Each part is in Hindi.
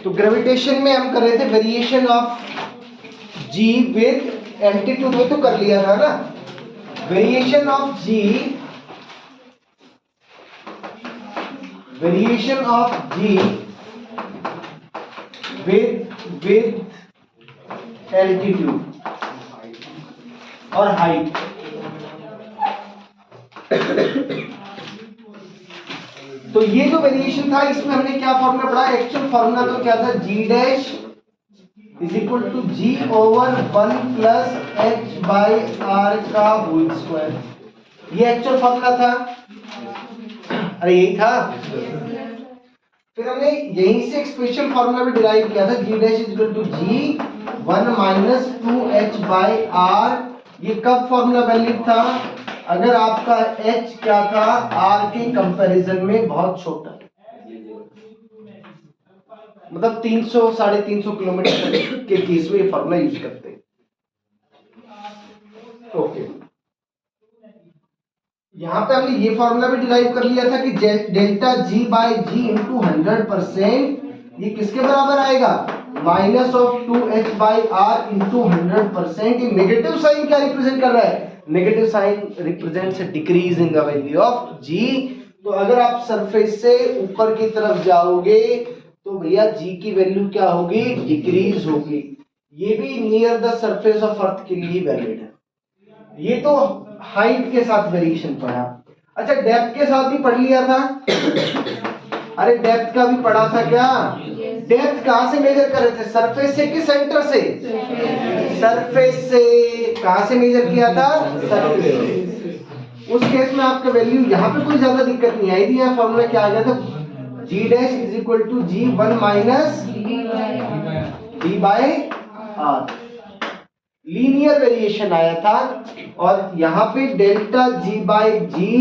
तो ग्रेविटेशन में हम कर रहे थे variation of G with altitude में, तो कर लिया था ना। Variation of G with altitude और हाइट। तो ये जो वेरिएशन था इसमें हमने क्या फॉर्मूला पढ़ा, एक्चुअल फॉर्मूला तो क्या था, G dash is equal to G over 1 plus H by R का होल स्क्वायर। ये एक्चुअल फॉर्मूला था, अरे यही था। फिर हमने यहीं से एक स्पेशल फॉर्मूला भी डिराइव किया था, G dash is equal to G 1 minus 2h by R. ये कब फॉर्मूला वैलिड था, अगर आपका h क्या था, r के कंपैरिजन में बहुत छोटा, मतलब 300 350 किलोमीटर के केस में ये फॉर्मूला यूज करते हैं। ओके, यहां पे हमने ये फॉर्मूला भी डिराइव कर लिया था कि delta G by G into 100% ये किसके बराबर आएगा, minus of 2h by R into 100%। ये नेगेटिव साइन क्या रिप्रेजेंट कर रहा है, negative sign represents a decrease in the value of G. तो अगर आप सरफेस से ऊपर की तरफ जाओगे तो भैया जी की वैल्यू क्या होगी, डिक्रीज होगी। ये भी near the surface of earth के लिए वैलिड है। ये तो हाइट के साथ वेरिएशन पढ़ा। अच्छा, डेप्थ के साथ भी पढ़ लिया था। अरे डेप्थ का भी पढ़ा था क्या, डेप्थ कहां से मेजर कर रहे थे, सरफेस से कि सेंटर से, सरफेस से। कहां से मेजर किया था, सरफेस से। उस केस में आपका वैल्यू यहाँ पे कोई ज्यादा दिक्कत नहीं आई थी। यहाँ फॉर्मूला क्या आ गया था, G dash is equal to G 1 minus D by R, linear variation आया था। और यहाँ पे delta G by G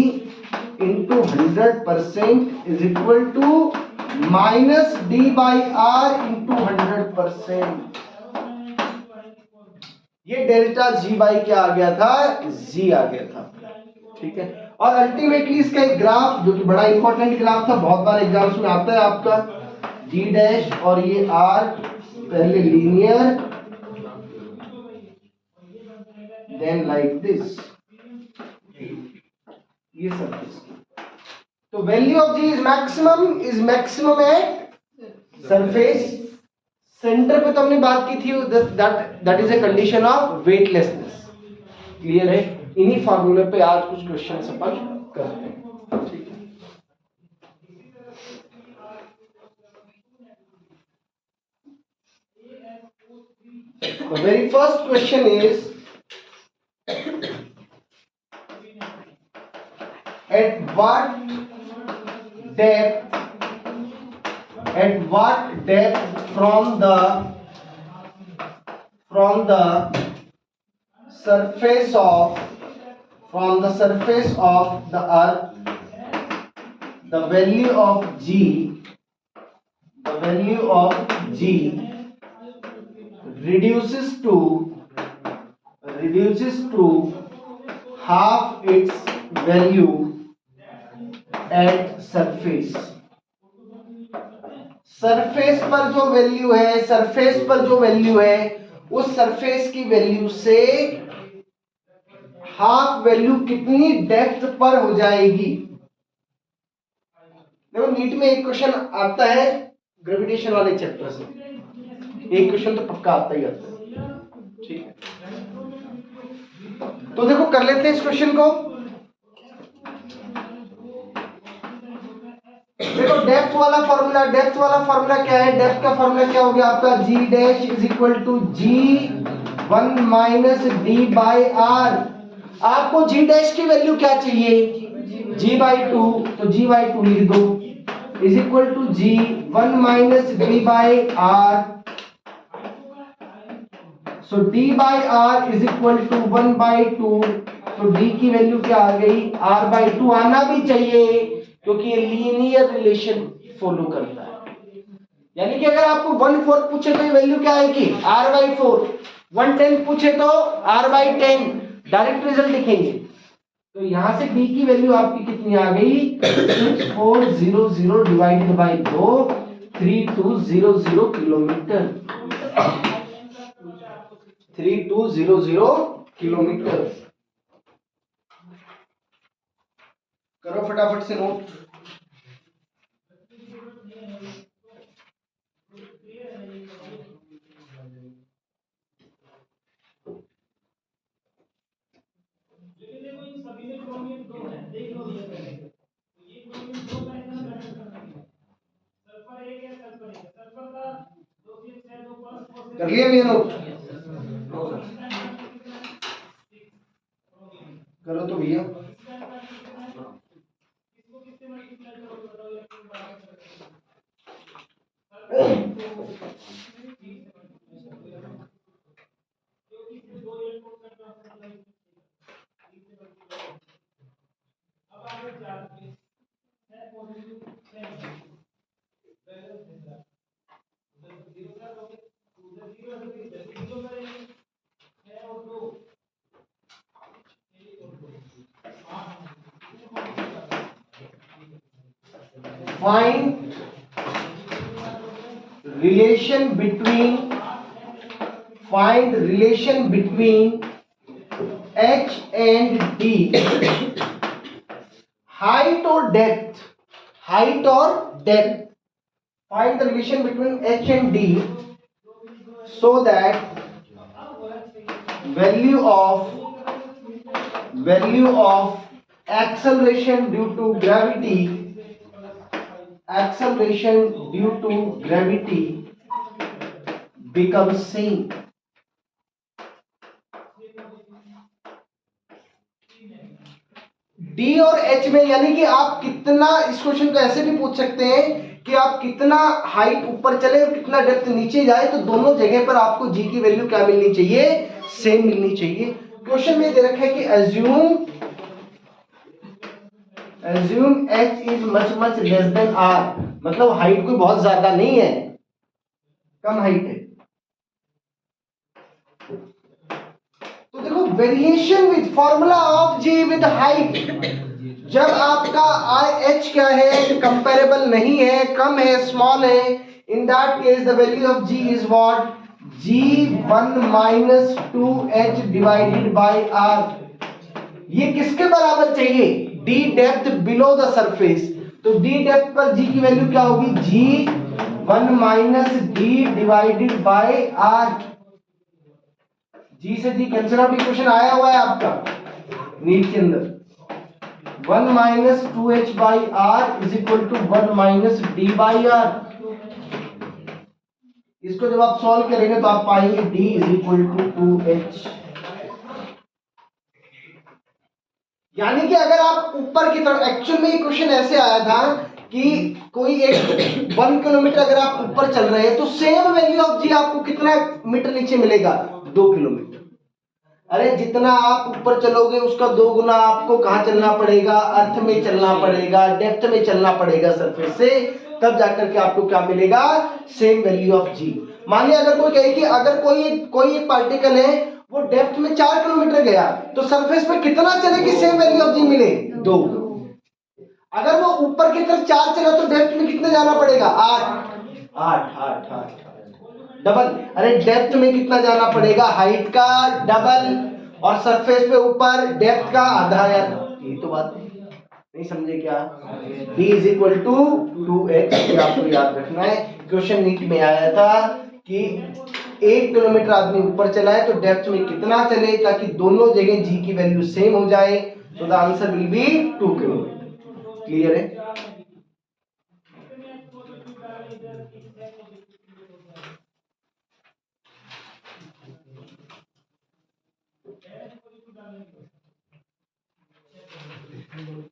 into 100% is equal to minus D by R into 100%। ये डेल्टा जी बाई क्या आ गया था, जी आ गया था। ठीक है, और अल्टीमेटली इसका एक ग्राफ जो कि बड़ा इंपॉर्टेंट ग्राफ था, बहुत बार एग्जाम्स में आता है आपका, जी डैश और ये आर पहले लीनियर देन लाइक दिस, ये सब। तो value of G is maximum at surface. Center पे तो हमने बात की थी, that is a condition of weightlessness. Clear है, इन्हीं फार्मूले पे आज कुछ क्वेश्चन अपन करते हैं। ठीक है, the very first question is, at what depth from the surface of the earth the value of g reduces to half its value at surface। Surface पर जो वैल्यू है उस सरफेस की वैल्यू से हाफ वैल्यू कितनी डेप्थ पर हो जाएगी। देखो नीट में एक क्वेश्चन आता है ग्रेविटेशन वाले चैप्टर से, एक क्वेश्चन तो पक्का आता ही आता है। ठीक है, तो देखो कर लेते हैं इस क्वेश्चन को। देखो डेप्थ वाला फॉर्मूला क्या है, डेप्थ का फॉर्मूला क्या हो गया आपका, G dash is equal to G 1 minus D by R. आपको जी डैश की वैल्यू क्या चाहिए, जी बाई 2, तो जी बाई 2 लिख दो, is equal to G 1 minus D by R. So D by R is equal to 1 by 2। तो डी की वैल्यू क्या आ गई, r बाई 2 आना भी चाहिए क्योंकि ये लीनियर रिलेशन फॉलो करता है। यानी कि अगर आपको 1/4 पूछे तो ये वैल्यू क्या आएगी, r बाई 4। 1/10 पूछे तो r बाई 10, डायरेक्ट रिजल्ट लिखेंगे। तो यहां से d की वैल्यू आपकी कितनी आ गई, 6400 डिवाइडेड बाई 2, 3200 किलोमीटर, 3200 किलोमीटर। करो फटाफट से नोट। कर लिया भैया नोट? करो तो भैया। Find relation between H and D, height or depth, find the relation between H and D so that value of acceleration due to gravity becomes same। D और एच में, यानी कि आप कितना, इस क्वेश्चन को ऐसे भी पूछ सकते हैं कि आप कितना हाइट ऊपर चले और कितना डेप्थ नीचे जाए, तो दोनों जगह पर आपको जी की वैल्यू क्या मिलनी चाहिए? सेम मिलनी चाहिए। क्वेश्चन में दे रखा है कि assume h is much less than r, मतलब हाइट कोई बहुत ज्यादा नहीं है, कम हाइट है। तो देखो, variation with formula of G with height, जब आपका h क्या है? कंपेरेबल नहीं है, कम है, स्मॉल है, in that case the value of g is what? g1 minus 2h divided by r। ये किसके बराबर चाहिए? d depth below the surface, तो d डेप्थ पर g की वैल्यू क्या होगी? g1 minus d divided by r। g से g कैंसिल आउट, इक्वेशन आया हुआ है आपका नीट के अंदर। 1 minus 2h by r is equal to 1 minus d by r। इसको जब आप सॉल्व करेंगे तो आप पाएंगे d is equal to 2h। यानी कि अगर आप ऊपर की तरफ, एक्चुअल में क्वेश्चन ऐसे आया था कि कोई एक 1 किलोमीटर अगर आप ऊपर चल रहे हैं तो सेम वैल्यू ऑफ जी आपको कितना मीटर नीचे मिलेगा? 2 किलोमीटर। अरे जितना आप ऊपर चलोगे उसका 2 गुना आपको कहां चलना पड़ेगा? अर्थ में चलना पड़ेगा, डेप्थ में चलना पड़ेगा सरफेस से, तब जाकर के आपको क्या मिलेगा? सेम वैल्यू ऑफ जी। मानिए अगर कोई कहे कि अगर कोई पार्टिकल है वो डेप्थ में 4 किलोमीटर गया तो सरफेस पे कितना चले कि सेम वैल्यू ऑफ जी मिले? 2। अगर वो ऊपर की तरफ 4 चला तो डेप्थ में कितने जाना पड़ेगा? 8 डबल। अरे डेप्थ में कितना जाना पड़ेगा? हाइट का डबल, और सरफेस पे ऊपर डेप्थ का आधा। यार ये तो बात नहीं समझे क्या? d is equal to 2h, आपको याद रखना है। क्वेश्चन नीट में आया था कि 1 किलोमीटर आदमी ऊपर चला है तो डेप्थ में कितना चले, ताकि दोनों जगह g की वैल्यू सेम हो जाए। तो the answer will be 2 kilometre. Clear है?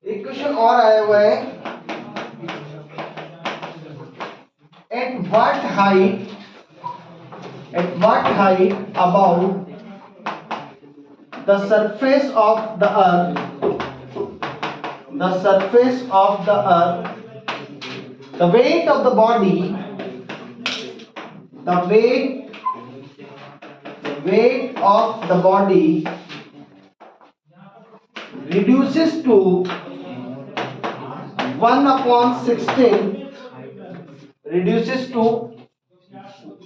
एक क्वेश्चन और आया हुआ है, at what height about the surface of the earth the weight of the body reduces to 1/16 reduces to,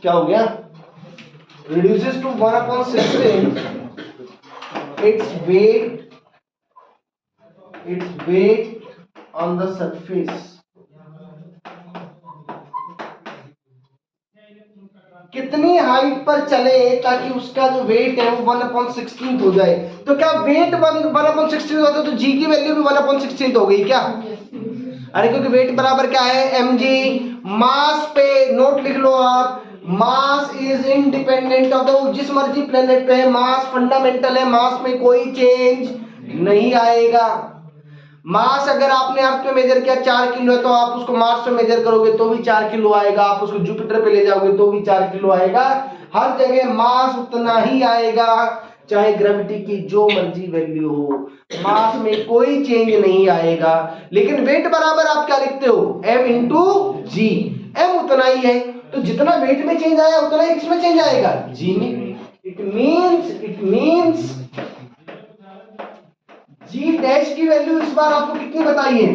क्या हो गया, reduces to 1/16 its weight on the surface. कितनी हाइट पर चले ताकि उसका जो वेट है वो 1/16 हो जाए। तो क्या वेट 1/16 होता है तो जी की वैल्यू भी 1/16 हो गई क्या? अरे क्योंकि वेट बराबर क्या है, mg। मास पे नोट लिख लो आप, mass is independent of the, जिस मर्जी प्लेनेट पे है मास फंडामेंटल है, मास में कोई चेंज नहीं आएगा। मास अगर आपने अर्थ में मेजर किया 4 किलो है तो आप उसको मार्स में मेजर करोगे तो भी 4 किलो आएगा, आप उसको जुपिटर पे ले जाओगे तो भी 4 किलो आएगा। हर जगह मास उतना ही आएगा, चाहे ग्रेविटी की जो मर्जी वैल्यू हो, मास में कोई चेंज नहीं आएगा। लेकिन वेट बराबर आप क्या लिखते हो, m इंटू जी। m उतना ही है तो जितना वेट में चेंज आया उतना ही किसमें चेंज आएगा, g में। इट मींस जी डैश की वैल्यू इस बार आपको कितनी बताई है,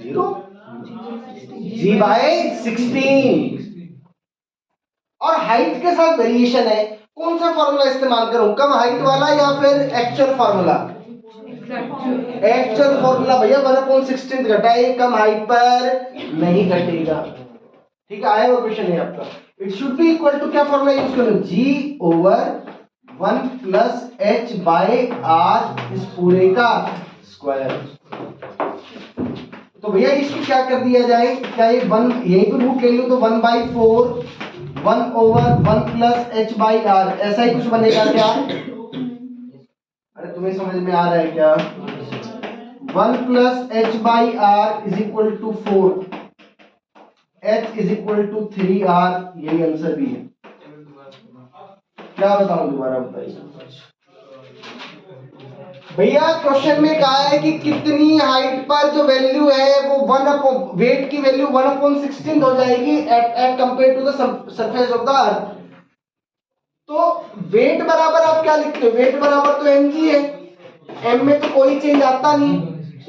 0 g/16। और हाइट के साथ वेरिएशन है, कौन सा फॉर्मूला इस्तेमाल करूं, कम हाइट वाला या फिर एक्चुअल फॉर्मूला? एक्चुअल फॉर्मूला भैया 1/16 घटा है, कम हाइट पर नहीं घटेगा। ठीक है, आया वो क्वेश्चन है आपका। It should be equal to, क्या फॉर्मूला यूज करूं, g/1 + h/r इस पूरे का स्क्वायर। तो भैया इसको क्या कर दिया जाए, क्या ये 1 यहीं पे रूट ले लूं तो 1/4 1/1 + h/r ऐसा ही कुछ बनेगा क्या? अरे तुम्हें समझ में आ रहा है क्या? 1 + h/r = 4, h = 3r, यही आंसर भी है। क्या बताऊं दोबारा बताइए भैया, क्वेश्चन में कहा है कि कितनी हाइट पर जो वैल्यू है वो वेट की वैल्यू 1/16 हो जाएगी at compare to the surface of the earth. तो वेट बराबर आप क्या लिखते हो, वेट बराबर तो mg है, m में तो कोई चेंज आता नहीं।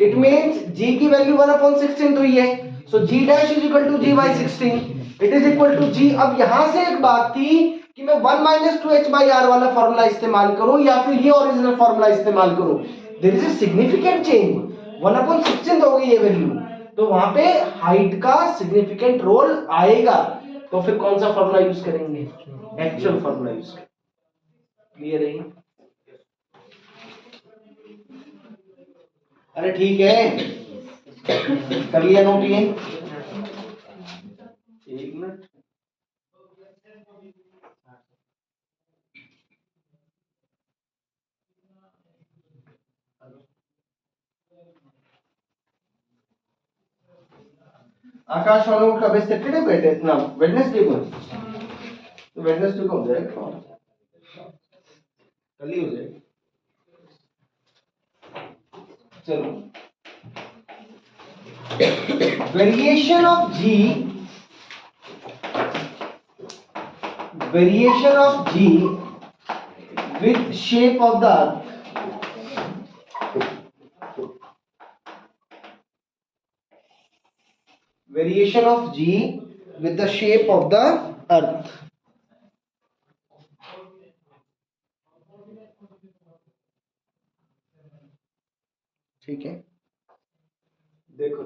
इट मींस g की वैल्यू 1/16 हुई है, so g dash = g/16, it is equal to g। अब यहां से एक बात थी कि मैं 1 - 2h/r वाला फॉर्मूला इस्तेमाल करूं या फिर ये ओरिजिनल फॉर्मूला इस्तेमाल करूं। There is a significant change, 1/16 हो गई ये वैल्यू, तो वहां पे हाइट का सिग्निफिकेंट रोल आएगा। तो फिर कौन सा फॉर्मूला यूज करेंगे, एक्चुअल फॉर्मूला यूज करेंगे। क्लियर है? अरे ठीक है, कर लिया नोट ये, एक मिनट। आकाश वालों का बेस्ट सैटरडे बैठे इतना वेडनेसडे को, तो वेडनेसडे को हो जाएगा, कल ही हो जाएगा। चलो, variation of g with shape of the earth, variation of g with the shape of the earth। ठीक है, देखो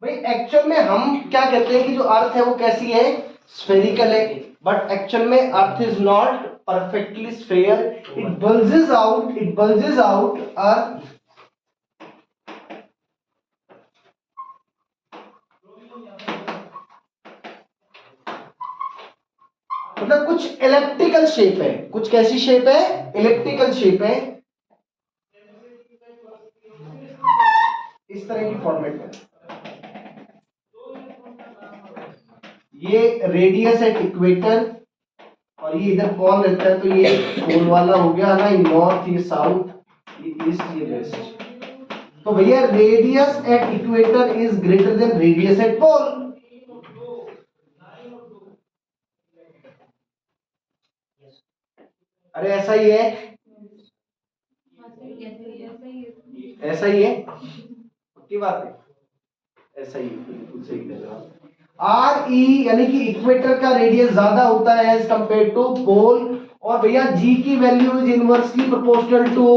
भाई, एक्चुअल में हम क्या कहते हैं कि जो अर्थ है वो कैसी है, स्फेरिकल है, बट एक्चुअल में earth is not perfectly sphere, it bulges out earth मतलब कुछ इलेप्टिकल शेप है, कुछ कैसी शेप है, इलेप्टिकल शेप है, इस तरह की फॉर्मेट में। ये रेडियस एट इक्वेटर और ये इधर कौन रहता है, तो ये पोल वाला हो गया ना, नॉर्थ, ये साउथ, ये ईस्ट, ये वेस्ट। तो भैया radius at equator is greater than radius at pole. अरे ऐसा ही है, ऐसा ही है, पक्की बात है, ऐसा ही बिल्कुल सही लग रहा। आर ई यानी कि इक्वेटर का रेडियस ज्यादा होता है एज कंपेयर टू पोल, और भैया जी की value is inversely proportional to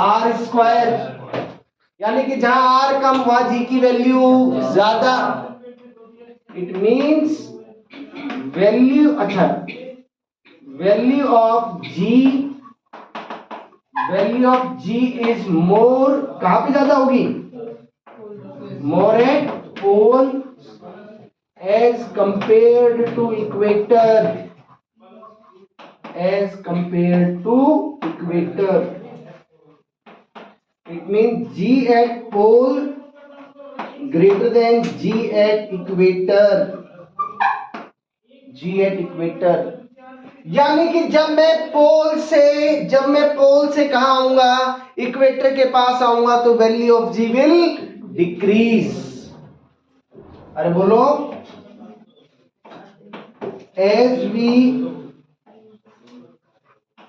R square, यानी कि जहां आर कम वहां जी की वैल्यू ज्यादा। इट मींस वैल्यू, अच्छा value of G is more, कहां पे ज्यादा होगी, more at pole as compared to equator, as compared to equator. It means G at pole greater than G at equator, G at equator। यानी कि जब मैं पोल से कहा आऊंगा, इक्वेटर के पास आऊंगा, तो value of G will decrease. अरे बोलो, as we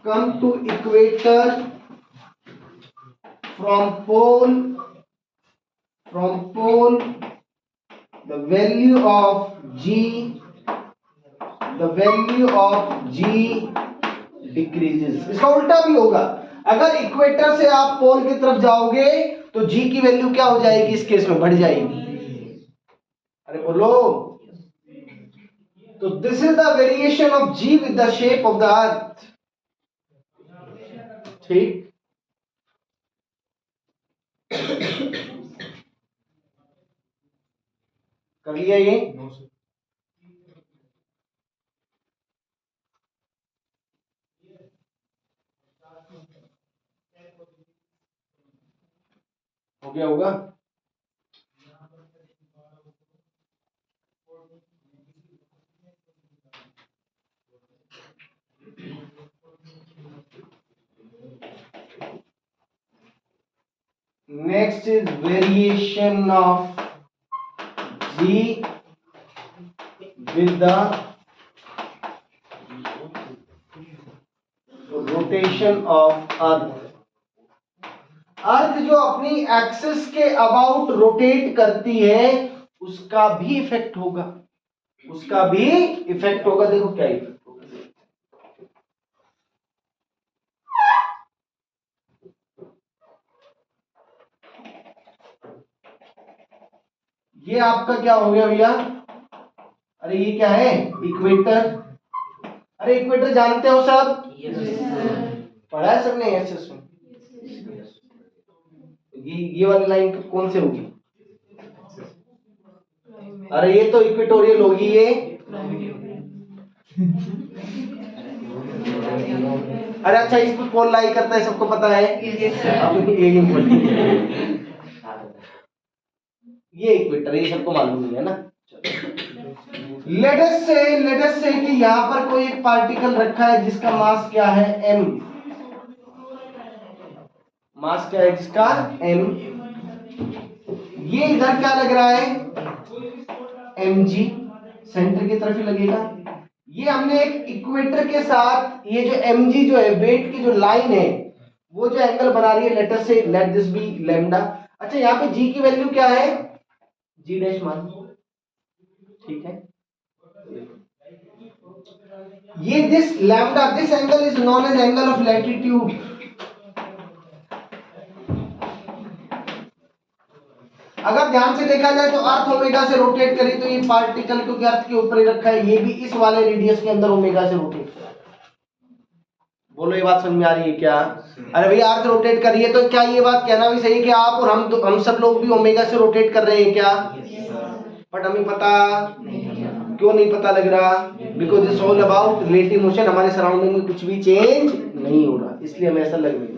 come to equator from pole, the value of G decreases। इसका उल्टा भी होगा, अगर इक्वेटर से आप पोल की तरफ जाओगे तो G की वैल्यू क्या हो जाएगी, इस केस में बढ़ जाएगी। अरे बोलो, तो this is the variation of G with the shape of the अर्थ। ठीक, कर लिया ये? हो गया होगा? Next is variation of G with the rotation of Earth। अर्थ जो अपनी एक्सिस के अबाउट रोटेट करती है, उसका भी इफेक्ट होगा, देखो क्या इफेक्ट होगा। ये आपका क्या हो गया भैया? अरे ये क्या है, इक्वेटर। अरे इक्वेटर जानते हो सब? पढ़ा है सबने एसएस में? ये वाली लाइन कौन से होगी? अरे ये तो इक्वेटोरियल होगी ये। अरे अच्छा, इस पर कौन लाई करता है, सबको पता है? ये इक्वेटर, ये सबको मालूम है ना। लेट अस से कि यहाँ पर कोई एक पार्टिकल रखा है जिसका मास क्या है, m। मास क्या है जिसका, m। ये इधर क्या लग रहा है, mg, सेंटर की तरफ ही लगेगा। ये हमने एक इक्वेटर के साथ, ये जो mg जो है, वेट की जो लाइन है, वो जो एंगल बना रही है, लेट दिस बी लैम्डा। अच्छा, यहाँ पे g की वैल्यू क्या है, g डैश मान, ठीक है। ये this lambda, this angle is known as angle of latitude. अगर ध्यान से देखा जाए तो अर्थ ओमेगा से रोटेट करी, तो ये पार्टिकल क्योंकि अर्थ के ऊपर ही रखा है, ये भी इस वाले रेडियस के अंदर ओमेगा से रोटेट कर रहा है। बोलो, ये बात समझ में आ रही है क्या? अरे भैया, अर्थ रोटेट कर रही है, तो क्या ये बात कहना भी सही है कि आप और हम सब लोग भी ओमेगा से रोटेट कर रहे हैं क्या? बट हमें पता क्यों नहीं पता लग रहा? Because it's all about relative motion. हमारे सराउंडिंग में कुछ भी चेंज नहीं हो रहा, इसलिए हमें ऐसा लग रहा है।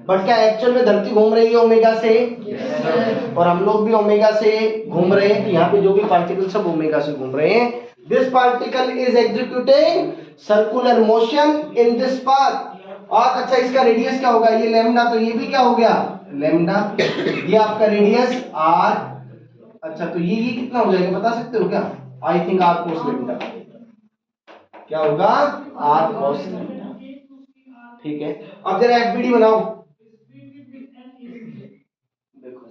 बट क्या एक्चुअल में धरती घूम रही है ओमेगा से? और हम लोग भी ओमेगा से घूम रहे हैं, तो यहाँ पे जो भी पार्टिकल सब ओमेगा से घूम रहे हैं। This particle is executing circular motion in this path. और अच्छा, इसका रेडियस क्या होगा, ये लैम्डा, तो ये भी क्या हो गया, लैम्डा। ये आपका रेडियस आर। अच्छा, तो ये कितना हो जाएगा बता सकते हो क्या? I think R cos lambda. क्या होगा, आर कोस लैम्डा। ठीक है, अब जरा एफबीडी बनाओ। देखो,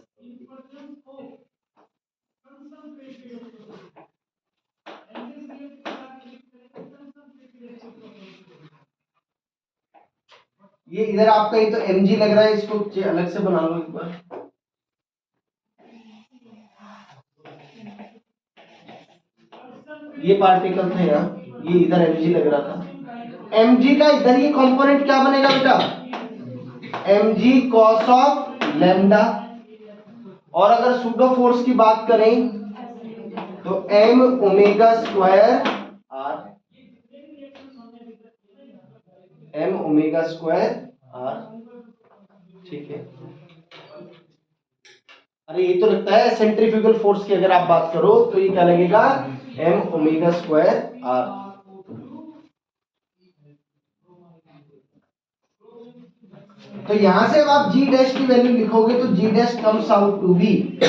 ये इधर आपका ये तो mg लग रहा है, इसको अलग से बना लो एक बार। ये पार्टिकल था यहाँ, ये इधर mg लग रहा था। mg का इधर ये कंपोनेंट क्या बनेगा बेटा, mg cos ऑफ लैम्डा। और अगर सूडो फोर्स की बात करें तो m omega square r, m omega square r, ठीक है। अरे ये तो लगता है सेंट्रीफ्यूगल फोर्स की अगर आप बात करो तो ये क्या लगेगा, m ओमेगा स्क्वायर r। तो यहां से अब आप g डैश की वैल्यू लिखोगे तो g dash comes out to be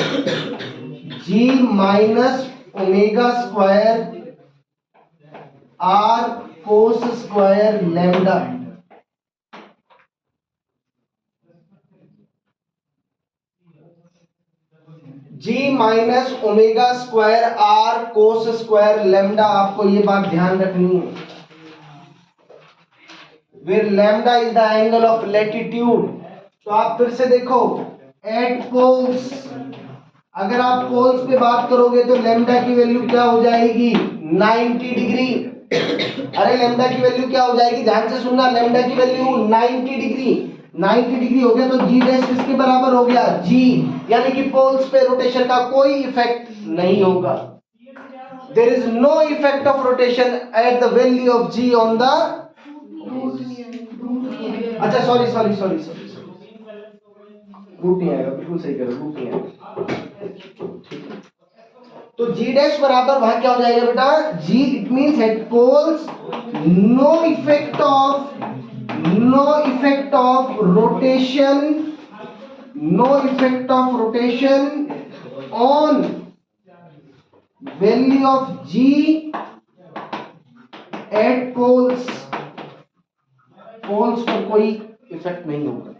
g minus omega square r cos square lambda. g minus omega square r cos square lambda, आपको ये बात ध्यान रखनी है। where lambda is the angle of latitude। तो आप फिर से देखो एट पोल्स, अगर आप पोल्स पे बात करोगे तो लैम्डा की वैल्यू क्या हो जाएगी, 90 डिग्री। अरे लैम्डा की वैल्यू क्या हो जाएगी, ध्यान से सुनना, लैम्डा की वैल्यू 90 डिग्री। 90 डिग्री हो गया तो जी डैश किसके बराबर हो गया, जी, यानी कि पोल्स पे रोटेशन का कोई इफेक्ट नहीं होगा। There is no effect of rotation at the value of G on the, अच्छा sorry sorry sorry sorry root नहीं आएगा, बिल्कुल सही कह रहे हो, रूट नहीं आएगा। तो g डैश बराबर वहां क्या हो जाएगा बेटा, g it means at poles no effect of rotation, no effect of rotation on value of g at poles, poles पर कोई इफेक्ट नहीं होगा।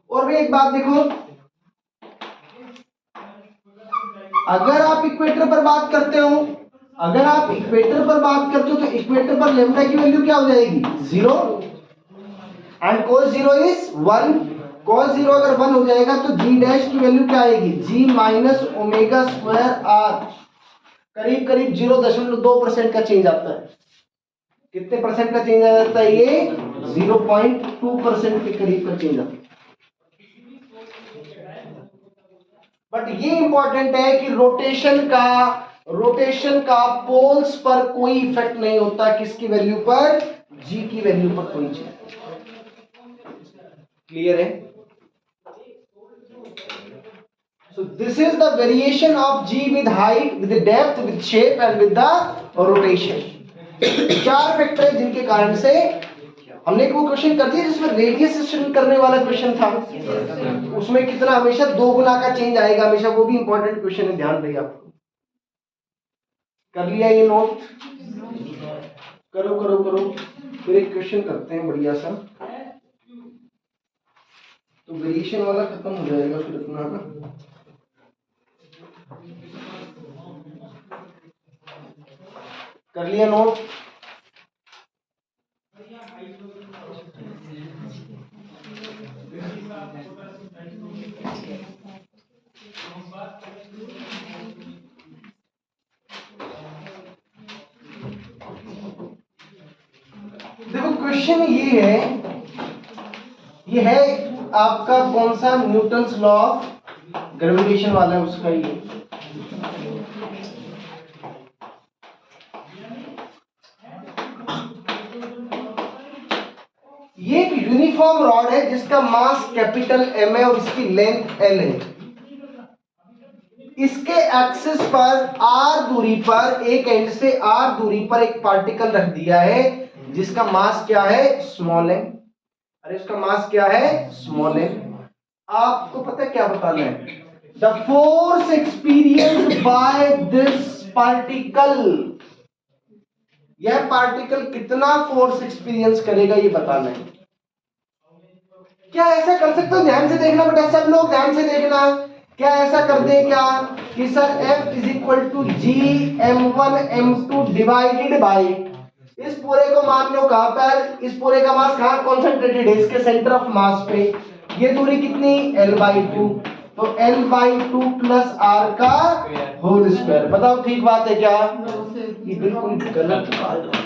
और भी एक बात देखो, अगर आप इक्वेटर पर बात करते हो, अगर आप इक्वेटर पर बात करते हो तो इक्वेटर पर लैम्डा की वैल्यू क्या हो जाएगी, 0, एंड cos 0 इज 1। cos 0 अगर 1 हो जाएगा तो g डैश की वैल्यू क्या आएगी, g minus omega square r। करीब करीब 0.2% का चेंज आता है। कितने परसेंट का चेंज आ जाता है, ये 0.2% के करीब का चेंज आता है। बट ये इंपॉर्टेंट है कि रोटेशन का पोल्स पर कोई इफेक्ट नहीं होता, किसकी वैल्यू पर, जी की वैल्यू पर कोई चेंज। क्लियर है। So this is the variation of g with height, with the depth, with shape and with the rotation। चार फैक्टर है जिनके कारण से, हमने एक वो क्वेश्चन कर दिया जिसमें रेडियस करने वाला क्वेश्चन था, उसमें कितना हमेशा 2 गुना का चेंज आएगा हमेशा, वो भी इंपॉर्टेंट क्वेश्चन है, ध्यान रहिए आपको। कर लिया ये नोट, करो करो करो। फिर एक क्वेश्चन करते हैं बढ़िया सा, तो वेरिएशन वाला खत्म हो जाएगा फिर अपना ना। कर लिया नोट, देखो क्वेश्चन ये है आपका कौन सा, न्यूटन्स लॉ ऑफ ग्रेविटेशन वाला है उसका। ये एक यूनिफॉर्म रॉड है जिसका मास कैपिटल M है और इसकी लेंथ L है। इसके एक्सिस पर R दूरी पर, एक एंड से R दूरी पर एक पार्टिकल रख दिया है जिसका मास क्या है, स्मॉल m। अरे उसका मास क्या है, स्मॉल m। आपको पता है क्या बताना है, the force experienced by this particle, यह पार्टिकल कितना फोर्स एक्सपीरियंस करेगा ये बताना है। क्या ऐसा कर सकते हो, ध्यान से देखना बेटा, सब लोग ध्यान से देखना। क्या ऐसा कर दे क्या कि sir F is equal to G m1 m2 divided by इस पूरे को मान लो कहां पर, इस पूरे का मास कहां कॉन्सेंट्रेटेड है, इसके सेंटर ऑफ मास पे। ये दूरी कितनी, l/2, तो l/2 प्लस r का होल स्क्वायर। बताओ ठीक बात है क्या? ये बिल्कुल गलत बात है।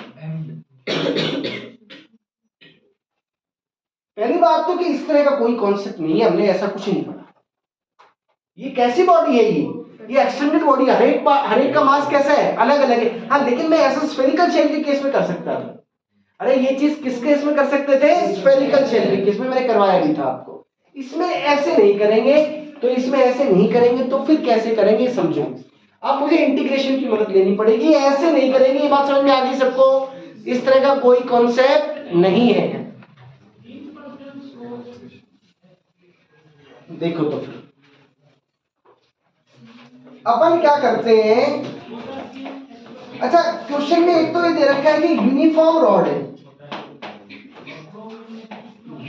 पहली बात तो कि इस तरह का कोई कॉन्सेप्ट नहीं है, हमने ऐसा कुछ नहीं पढ़ा। ये कैसी बॉडी है, ये एक्सटेंडेड बॉडी है, हर एक का मास कैसा है, अलग अलग है। हाँ, लेकिन मैं ऐसा स्फेरिकल शेल के केस में कर सकता था। अरे ये चीज किस केस में कर सकते थे, स्फेरिकल शेल के केस में, मैंने करवाया भी था आपको। इसमें ऐसे नहीं करेंगे, तो इसमें ऐसे नहीं करेंगे, तो फिर कैसे करेंगे समझो। अब मुझे इंटीग्रेशन की मदद लेनी पड़ेगी, ऐसे नहीं करेंगे। ये बात समझ में आ गई सबको? इस तरह का कोई कॉन्सेप्ट नहीं है। देखो तो फिर अपन क्या करते हैं। अच्छा, क्वेश्चन में एक तो ये दे रखा है कि यूनिफॉर्म रॉड है।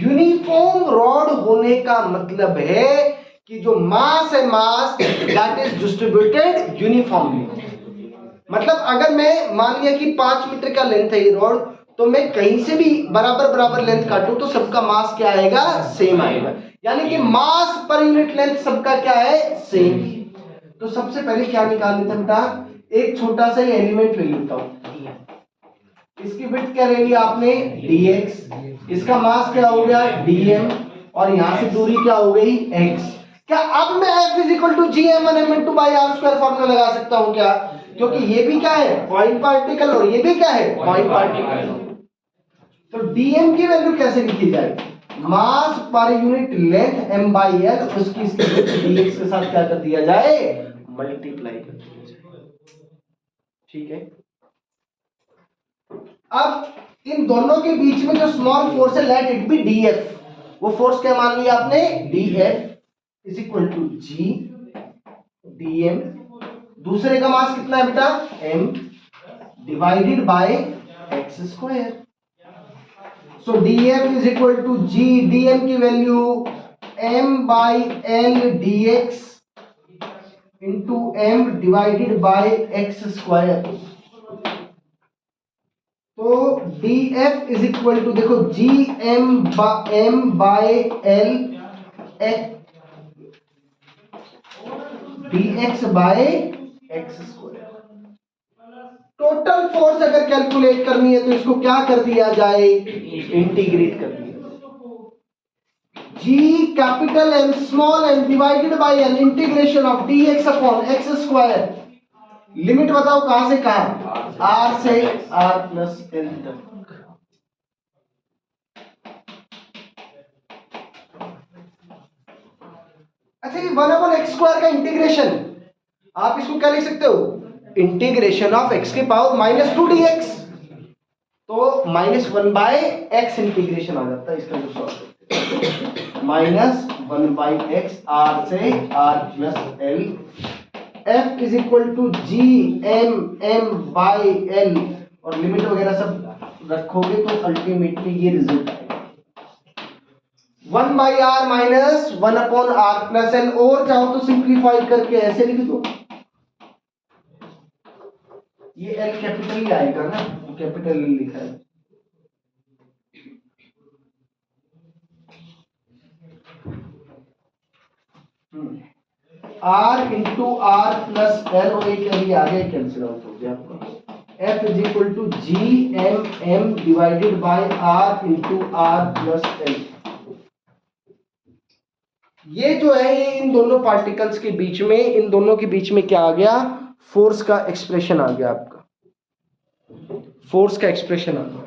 यूनिफॉर्म रॉड होने का मतलब है कि जो मास है, mass that is distributed uniformly. मतलब अगर मैं मान लिया कि 5 मीटर का लेंथ है ये रॉड, तो मैं कहीं से भी बराबर बराबर लेंथ काटूं तो सबका मास क्या आएगा, सेम आएगा। यानी कि मास पर यूनिट लेंथ सबका क्या है, सेम। तो सबसे पहले क्या निकाल लेता बेटा, एक छोटा सा एलिमेंट ले लेता हूं। इसकी विड्थ क्या ले लिया आपने, dx, इसका मास क्या हो गया, dm, और यहां से दूरी क्या हो गई, x। क्या अब मैं F = gm1m/r² फॉर्मूला लगा सकता हूं क्या? क्योंकि ये भी क्या है, पॉइंट पार्टिकल, और ये भी क्या है, पॉइंट पार्टिकल। तो dm की वैल्यू कैसे लिखी जाए, मास पर यूनिट लेंथ m/l, उसकी dx के साथ क्या कर दिया जाए, मल्टीप्लाई कर दिया जाए। ठीक है। अब इन दोनों के बीच में जो स्मॉल फोर्स है, लेट इट बी df, वो फोर्स क्या मान लिया आपने, df = g dm। दूसरे का मास कितना है बेटा, m, divided by x²। So df = g, dm की value m/l dx into m divided by x²। तो df = देखो m/l dx/x²। टोटल फोर्स अगर कैलकुलेट करनी है तो इसको क्या कर दिया जाए, इंटीग्रेट कर दिया जाए। g capital M small m divided by l integration of dx/x²। Limit बताओ कहां से कहां, r से r+l तक। अच्छा, ये 1/x² का इंटीग्रेशन, आप इसको क्या लिख सकते हो, इंटीग्रेशन ऑफ x के पावर -2 dx। तो -1/x इंटीग्रेशन आ जाता है इसका, जो सॉल्व -1/x r से r+l। F = gm/l, और लिमिट वगैरह सब रखोगे तो अल्टीमेटली ये रिजल्ट आएगा 1/r - 1/r+l। और चाहो तो सिंप्लीफाई करके ऐसे लिख दो, ये L कैपिटल ही आएगा ना, कैपिटल L लिखा है। r × r+l, और एक अभी आगे कैंसिल आउट हो गया आपका। F = gmm divided by r × r+l। ये जो है, ये इन दोनों पार्टिकल्स के बीच में, इन दोनों के बीच में क्या आ गया, फोर्स का एक्सप्रेशन आ गया आपका, फोर्स का एक्सप्रेशन आ गया।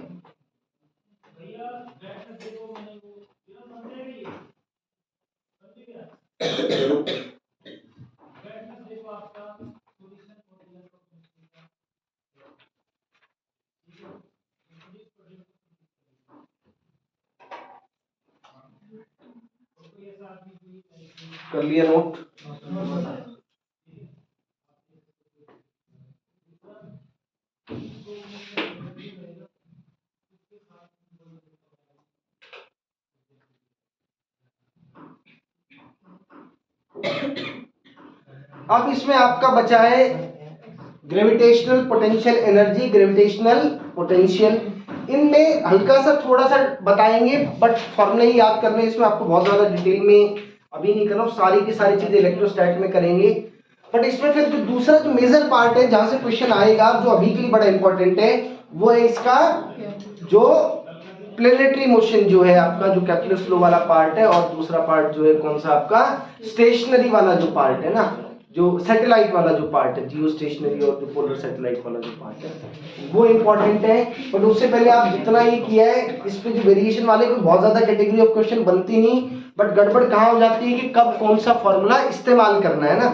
कर लिया नोट? अब इसमें आपका बचा है gravitational potential energy, gravitational potential. इनमें हल्का सा थोड़ा सा बताएंगे, बट फॉर्मूला ही याद करने, इसमें आपको बहुत ज्यादा डिटेल में अभी नहीं कर रहा हूँ, सारी की सारी चीजें इलेक्ट्रोस्टैट में करेंगे। बट इसमें फिर जो दूसरा जो मेजर पार्ट है जहां से क्वेश्चन आएगा, जो अभी के लिए बड़ा इंपॉर्टेंट है, वो है इसका जो प्लेनेटरी मोशन जो है आपका, जो कैलकुलस फ्लो वाला पार्ट है, और दूसरा पार्ट जो है कौन सा आपका स्टेशनरी वाला जो पार्ट है ना, जो सैटेलाइट वाला जो पार्ट है, जियो स्टेशनरी और जो पोलर सैटेलाइट वाला जो पार्ट है, वो इंपॉर्टेंट है। बट उससे पहले आप जितना ये किया है, इस पे जो वेरिएशन वाले कोई बहुत ज्यादा कैटेगरी ऑफ क्वेश्चन बनती नहीं, बट गड़बड़ कहाँ हो जाती है कि कब कौन सा फॉर्मूला इस्तेमाल करना है ना,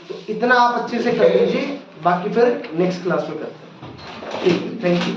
तो इतना आप अच्छे से कर लीजिए, बाकी फिर नेक्स्ट क्लास में करते हैं। ठीक, थैंक यू।